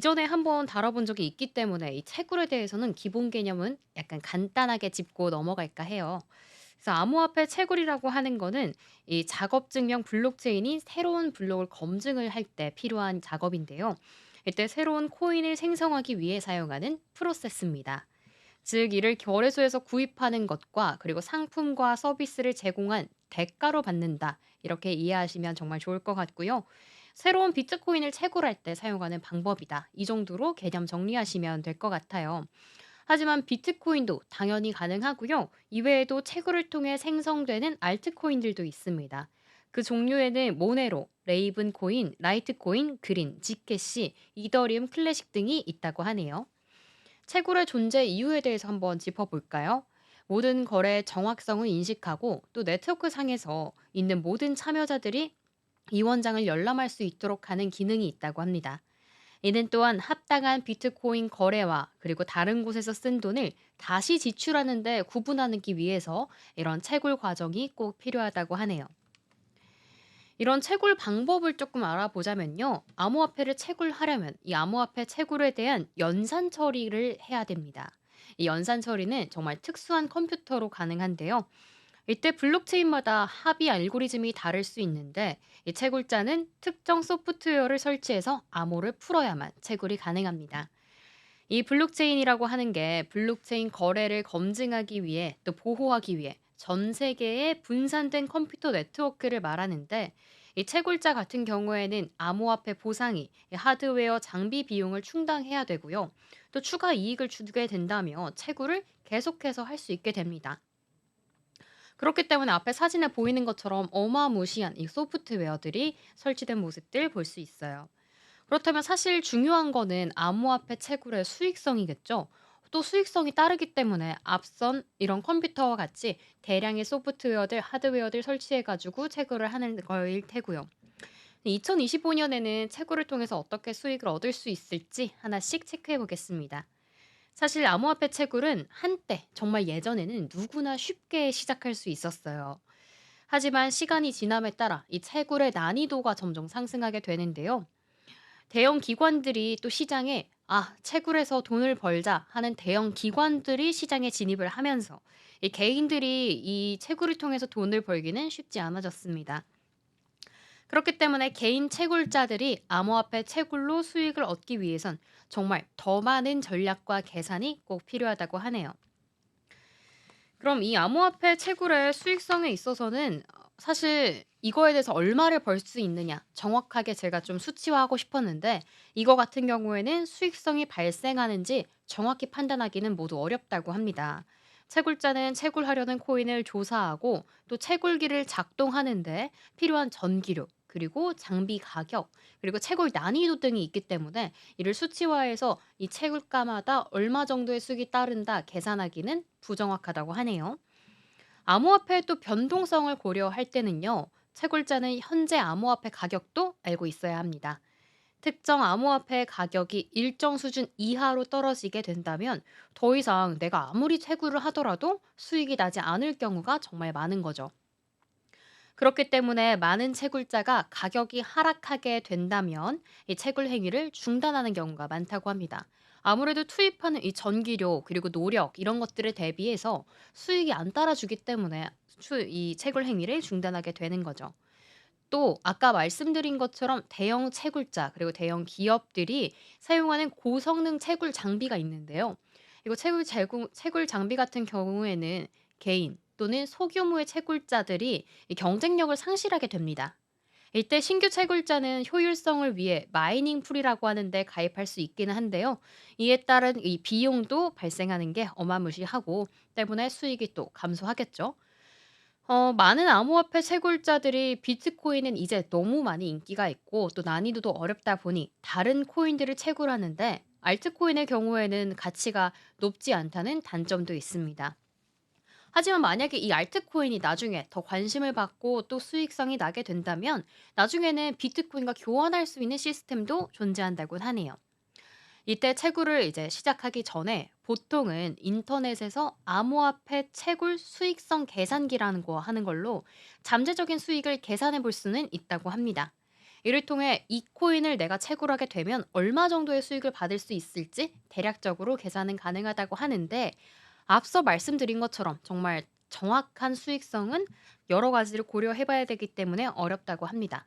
이전에 한번 다뤄본 적이 있기 때문에 이 채굴에 대해서는 기본 개념은 약간 간단하게 짚고 넘어갈까 해요. 그래서 암호화폐 채굴이라고 하는 거는 이 작업 증명 블록체인이 새로운 블록을 검증을 할 때 필요한 작업인데요. 이때 새로운 코인을 생성하기 위해 사용하는 프로세스입니다. 즉 이를 거래소에서 구입하는 것과 그리고 상품과 서비스를 제공한 대가로 받는다. 이렇게 이해하시면 정말 좋을 것 같고요. 새로운 비트코인을 채굴할 때 사용하는 방법이다. 이 정도로 개념 정리하시면 될 것 같아요. 하지만 비트코인도 당연히 가능하고요. 이외에도 채굴을 통해 생성되는 알트코인들도 있습니다. 그 종류에는 모네로, 레이븐 코인, 라이트코인, 그린, 지캐시, 이더리움 클래식 등이 있다고 하네요. 채굴의 존재 이유에 대해서 한번 짚어볼까요? 모든 거래의 정확성을 인식하고 또 네트워크 상에서 있는 모든 참여자들이 이 원장을 열람할 수 있도록 하는 기능이 있다고 합니다. 이는 또한 합당한 비트코인 거래와 그리고 다른 곳에서 쓴 돈을 다시 지출하는 데 구분하기 위해서 이런 채굴 과정이 꼭 필요하다고 하네요. 이런 채굴 방법을 조금 알아보자면요. 암호화폐를 채굴하려면 이 암호화폐 채굴에 대한 연산 처리를 해야 됩니다. 이 연산 처리는 정말 특수한 컴퓨터로 가능한데요. 이때 블록체인마다 합의 알고리즘이 다를 수 있는데 이 채굴자는 특정 소프트웨어를 설치해서 암호를 풀어야만 채굴이 가능합니다. 이 블록체인이라고 하는 게 블록체인 거래를 검증하기 위해 또 보호하기 위해 전 세계에 분산된 컴퓨터 네트워크를 말하는데 이 채굴자 같은 경우에는 암호화폐 보상이 이 하드웨어 장비 비용을 충당해야 되고요. 또 추가 이익을 주게 된다면 채굴을 계속해서 할 수 있게 됩니다. 그렇기 때문에 앞에 사진에 보이는 것처럼 어마무시한 이 소프트웨어들이 설치된 모습들 볼 수 있어요. 그렇다면 사실 중요한 거는 암호화폐 채굴의 수익성이겠죠. 또 수익성이 따르기 때문에 앞선 이런 컴퓨터와 같이 대량의 소프트웨어들, 하드웨어들 설치해가지고 채굴을 하는 거일 테고요. 2025년에는 채굴을 통해서 어떻게 수익을 얻을 수 있을지 하나씩 체크해 보겠습니다. 사실 암호화폐 채굴은 한때 정말 예전에는 누구나 쉽게 시작할 수 있었어요. 하지만 시간이 지남에 따라 이 채굴의 난이도가 점점 상승하게 되는데요. 대형 기관들이 또 시장에 '아 채굴해서 돈을 벌자.' 하는 대형 기관들이 시장에 진입을 하면서 이 개인들이 이 채굴을 통해서 돈을 벌기는 쉽지 않아졌습니다. 그렇기 때문에 개인 채굴자들이 암호화폐 채굴로 수익을 얻기 위해선 정말 더 많은 전략과 계산이 꼭 필요하다고 하네요. 그럼 이 암호화폐 채굴의 수익성에 있어서는 사실 이거에 대해서 얼마를 벌 수 있느냐 정확하게 제가 좀 수치화하고 싶었는데 이거 같은 경우에는 수익성이 발생하는지 정확히 판단하기는 모두 어렵다고 합니다. 채굴자는 채굴하려는 코인을 조사하고 또 채굴기를 작동하는데 필요한 전기료 그리고 장비 가격 그리고 채굴 난이도 등이 있기 때문에 이를 수치화해서 이 채굴가마다 얼마 정도의 수익이 따른다 계산하기는 부정확하다고 하네요. 암호화폐의 또 변동성을 고려할 때는요. 채굴자는 현재 암호화폐 가격도 알고 있어야 합니다. 특정 암호화폐 가격이 일정 수준 이하로 떨어지게 된다면 더 이상 내가 아무리 채굴을 하더라도 수익이 나지 않을 경우가 정말 많은 거죠. 그렇기 때문에 많은 채굴자가 가격이 하락하게 된다면 이 채굴 행위를 중단하는 경우가 많다고 합니다. 아무래도 투입하는 이 전기료 그리고 노력 이런 것들에 대비해서 수익이 안 따라주기 때문에 이 채굴 행위를 중단하게 되는 거죠. 또 아까 말씀드린 것처럼 대형 채굴자 그리고 대형 기업들이 사용하는 고성능 채굴 장비가 있는데요. 이거 채굴 장비 같은 경우에는 개인 또는 소규모의 채굴자들이 이 경쟁력을 상실하게 됩니다. 이때 신규 채굴자는 효율성을 위해 마이닝 풀이라고 하는데 가입할 수 있기는 한데요. 이에 따른 이 비용도 발생하는 게 어마무시하고 때문에 수익이 또 감소하겠죠. 많은 암호화폐 채굴자들이 비트코인은 이제 너무 많이 인기가 있고 또 난이도도 어렵다 보니 다른 코인들을 채굴하는데 알트코인의 경우에는 가치가 높지 않다는 단점도 있습니다. 하지만 만약에 이 알트코인이 나중에 더 관심을 받고 또 수익성이 나게 된다면 나중에는 비트코인과 교환할 수 있는 시스템도 존재한다고 하네요. 이때 채굴을 이제 시작하기 전에 보통은 인터넷에서 암호화폐 채굴 수익성 계산기라는 거 하는 걸로 잠재적인 수익을 계산해 볼 수는 있다고 합니다. 이를 통해 이 코인을 내가 채굴하게 되면 얼마 정도의 수익을 받을 수 있을지 대략적으로 계산은 가능하다고 하는데, 앞서 말씀드린 것처럼 정말 정확한 수익성은 여러 가지를 고려해 봐야 되기 때문에 어렵다고 합니다.